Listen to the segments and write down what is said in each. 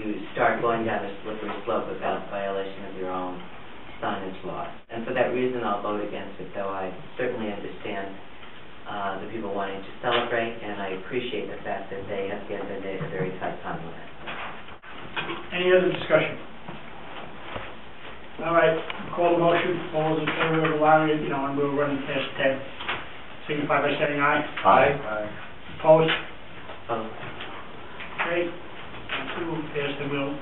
you start going down a slippery slope without violation of your own signage laws. And for that reason, I'll vote against it, though I certainly understand the people wanting to celebrate, and I appreciate the fact that they have given it a very tight time limit. Any other discussion? All right, call the motion. All those in favor of allowing it, and we'll run past 10. Signify by saying aye. Aye. Opposed? Oh. Okay. We'll pass them. We'll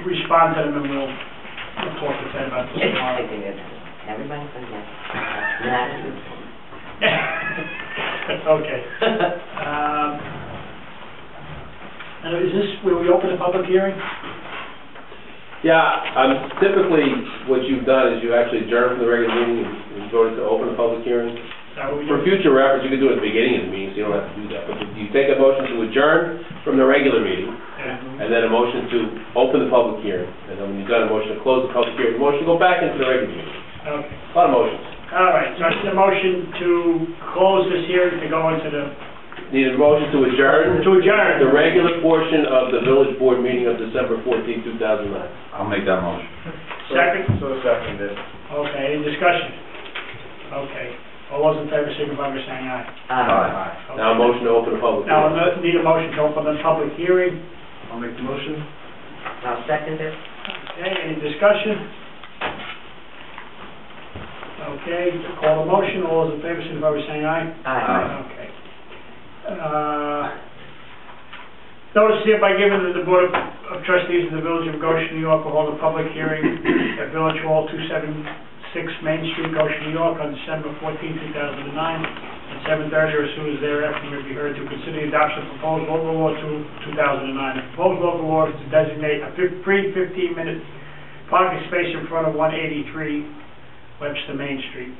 respond to them, and we'll talk to Ted about this tomorrow. Everybody's going to Okay. And is this where we open the public hearing? Yeah, typically what you've done is you actually adjourn from the regular meeting and voted to open the public hearing. For future reference, you can do it at the beginning of the meeting, so you don't have to do that. But you take a motion to adjourn from the regular meeting, and then a motion to open the public hearing, and then when you've done a motion to close the public hearing, a motion to go back into the regular meeting. Okay. A lot of motions. All right, so I need a motion to close this hearing to go into the... Need a motion to adjourn? To adjourn. The regular portion of the village board meeting of December 14, 2009. I'll make that motion. Second? So seconded. Okay, any discussion? Okay. All those in favor signify by saying aye. Aye. Okay. Now a motion to open the public Now hearing. I need a motion to open the public hearing. I'll make the motion. I'll second it. Okay, any discussion? Okay, call the motion. All those in favor signify by saying aye. Aye. Okay. Notice hereby given that the Board of Trustees of the Village of Goshen, New York will hold a public hearing at Village Hall 276 Main Street, Goshen, New York on December 14, 2009 at 7:30 or as soon as thereafter may be heard to consider the adoption of proposed local law 2009. The proposed local law is to designate a free 15-minute parking space in front of 183 Webster Main Street.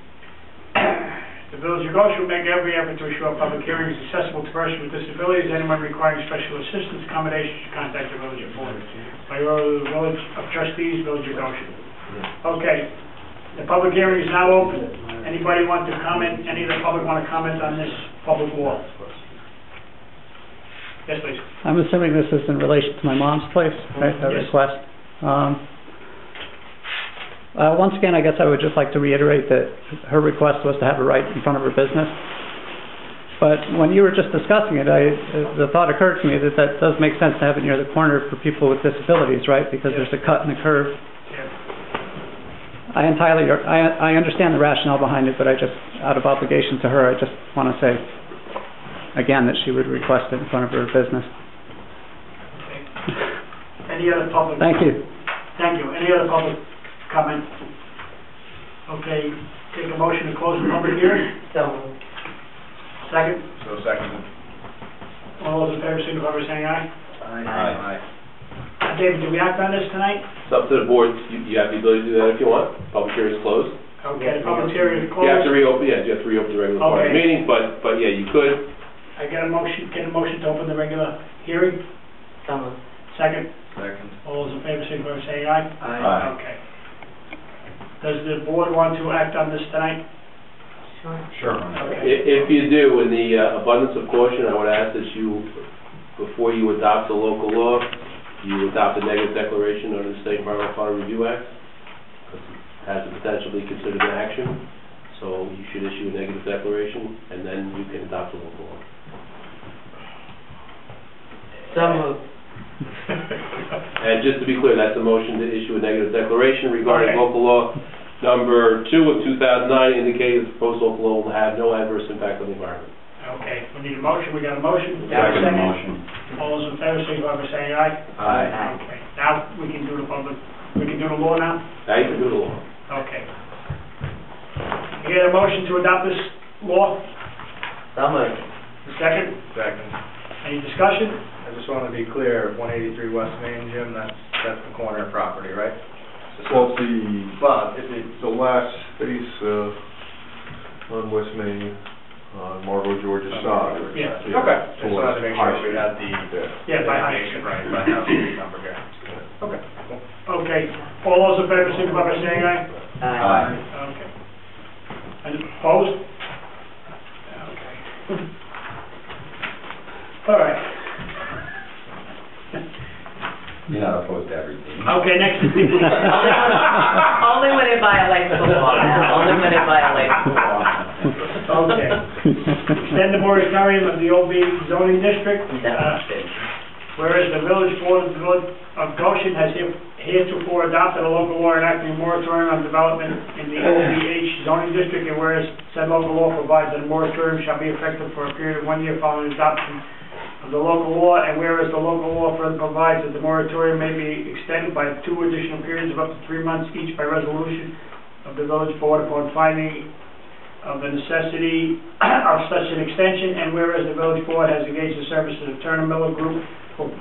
The Village of Goshen will make every effort to ensure public hearing is accessible to persons with disabilities. Anyone requiring special assistance, accommodations, should contact the Village of Board. By order of the Village of Trustees, Village of Goshen. Okay, the public hearing is now open. Anybody want to comment? Any of the public want to comment on this public law? Yes, please. I'm assuming this is in relation to my mom's place, right? A Yes. request. Once again, I guess I would just like to reiterate that her request was to have it right in front of her business. But when you were just discussing it, the thought occurred to me that that does make sense to have it near the corner for people with disabilities, right? Because there's a cut and a curve. Yeah. I understand the rationale behind it, but I just, out of obligation to her, I just want to say again that she would request it in front of her business. Okay. Any other public? Thank you. Thank you. Any other public comment? Okay, take a motion to close the public hearing. So, Second. So seconded. All those in favor signify by saying aye. Aye. David, do we act on this tonight? It's up to the board. You have the ability to do that if you want. Public hearing is closed. Okay, the public hearing is closed. You have to reopen. Yeah, you have to reopen the regular part of the meeting. But yeah, you could. I get a motion to open the regular hearing. so Second. Second. All those in favor signify by saying aye. Aye. Okay. Does the board want to act on this tonight? sure. Sure. Okay. If you do, in the abundance of caution, I would ask that you, before you adopt the local law, you adopt a negative declaration under the State Environmental Quality Review Act, because it has the potential to be considered an action. So you should issue a negative declaration, and then you can adopt the local law. So moved. And just to be clear, that's a motion to issue a negative declaration regarding Okay. local law number 2 of 2009, indicating the proposed local law will have no adverse impact on the environment. Okay, we need a motion. We got a motion. We got a Second second. motion. All those in favor signify by saying aye. Aye. Okay, now we can do the public, we can do the law now? Now you can do the law. Okay. You get a motion to adopt this law? So moved. Second? Second. Any discussion? I just want to be clear, 183 West Main, Jim, that's the corner property, right? Well, It's the last space on West Main, on Margot George's side. Yeah. Okay. Just wanted to make sure we had the Yeah, by High information Street. right, by house street number here. Okay. Cool. Okay, all those in favor signify by saying aye. Aye. Okay. And opposed? Okay. All right. You're not opposed to everything. Okay, next is the... Only when it violates the law. Only when it violates the law. Okay. Extend the moratorium of the OB zoning district. Whereas the village board of the Village of Goshen has heretofore adopted a local law enacting a moratorium on development in the OBH zoning district, and whereas said local law provides that a moratorium shall be effective for a period of 1 year following adoption of the local law, and whereas the local law further provides that the moratorium may be extended by 2 additional periods of up to 3 months each by resolution of the village board upon finding of the necessity of such an extension, and whereas the village board has engaged the services of Turner Miller Group for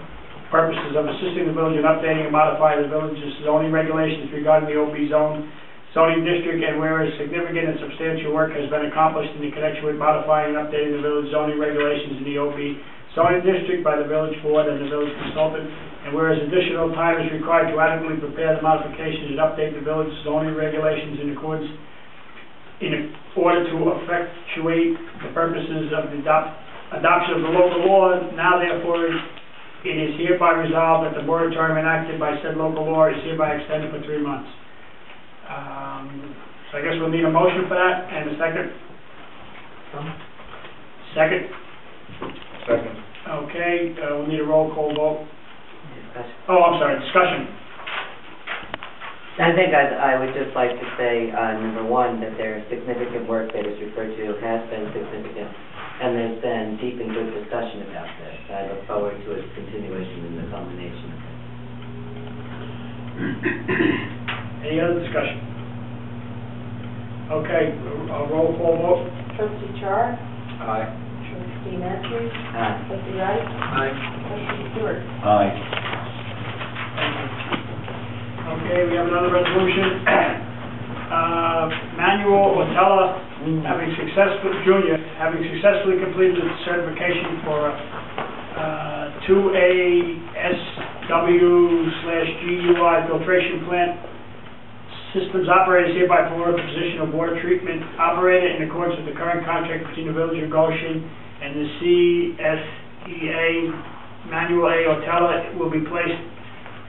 purposes of assisting the village in updating and modifying the village's zoning regulations regarding the OB zoning district, and whereas significant and substantial work has been accomplished in connection with modifying and updating the village zoning regulations in the OB zoning district by the village board and the village consultant, and whereas additional time is required to adequately prepare the modifications and update the village zoning regulations in order to effectuate the purposes of the adoption of the local law, now therefore it is hereby resolved that the moratorium enacted by said local law is hereby extended for 3 months. So I guess we'll need a motion for that, and a second. Second? Second. Okay, we'll need a roll call vote. Oh, I'm sorry, discussion. I think I would just like to say, number one, that there is significant work that is referred to, has been significant, and there's been deep and good discussion about this. I look forward to its continuation and the culmination of it. Any other discussion? Okay, a roll call vote. Trustee Char? Aye. Trustee Matthews? Aye. Trustee Wright? Aye. Trustee Stewart? Aye. Okay, we have another resolution. Manuel Otella, having successfully completed the certification for 2ASW/GUI filtration plant systems operator is hereby promoted to the position of water treatment operator in accordance with the current contract between the Village of Goshen and the CSEA. Manuel A. Otella will be placed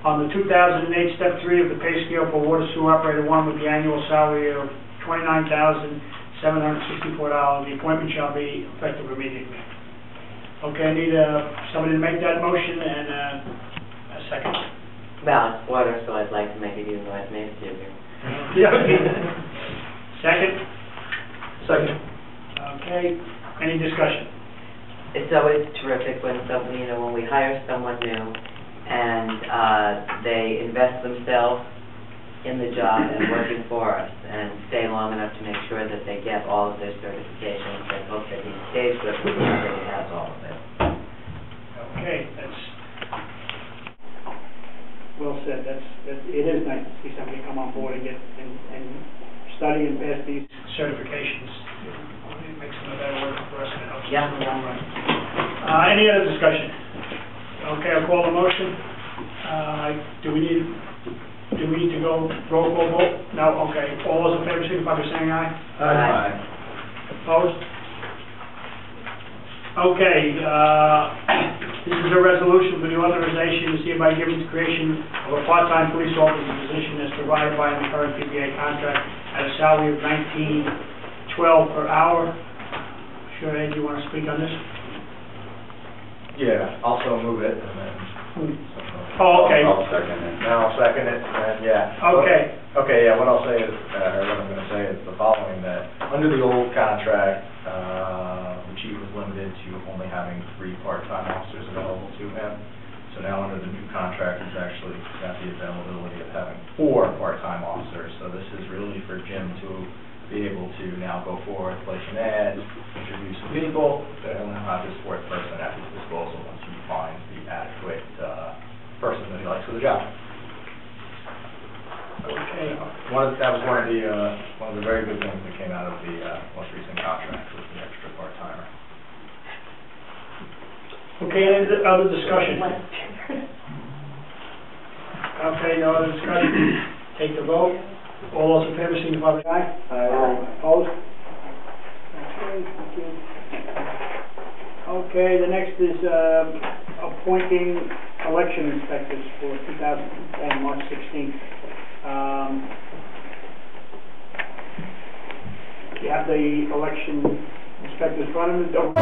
on the 2008 Step 3 of the pay scale for Water Sewer Operator 1 with the annual salary of $29,764. The appointment shall be effective immediately. Okay, I need somebody to make that motion and a second. Well, it's water, so I'd like to make it even though I've made it here. Second? Second. Okay, any discussion? It's always terrific when when we hire someone new and they invest themselves in the job and working for us and stay long enough to make sure that they get all of their certifications. I hope that he stays with us and that he has all of it. Okay, that's well said. It is nice to see somebody come on board and get and study and pass these certifications. It makes them a better worker for us and it helps us in the long run. Any other discussion? Okay, I'll call the motion. Do we need to go roll call vote? No? Okay. All those in favor signify by saying aye. Aye. Opposed? Okay, this is a resolution for the authorization is hereby given to creation of a part-time police officer position as provided by the current PBA contract at a salary of $19.12 per hour. Sure, Ed, you want to speak on this? Yeah, also move it, and then... Oh, okay. I'll second it. Now I'll second it, and yeah. Okay. Okay, yeah, what I'll say is, or what I'm gonna say is the following, that under the old contract, the chief was limited to only having 3 part-time officers available to him. So now under the new contract, he's actually got the availability of having 4 part-time officers. So this is really for Jim to be able to now go forward, place an ad, interview some people, that he'll now have his 4th person at his disposal once he finds the adequate person that he likes for the job. Okay. That was one of the very good things that came out of the most recent contract was the extra part-timer. Okay, any other discussion? Okay, no other discussion. Take the vote. All those in favor signify by aye. Aye. Opposed? Okay, thank you. Okay, the next is appointing election inspectors for 2010, March 16th. You have the election inspectors running the door.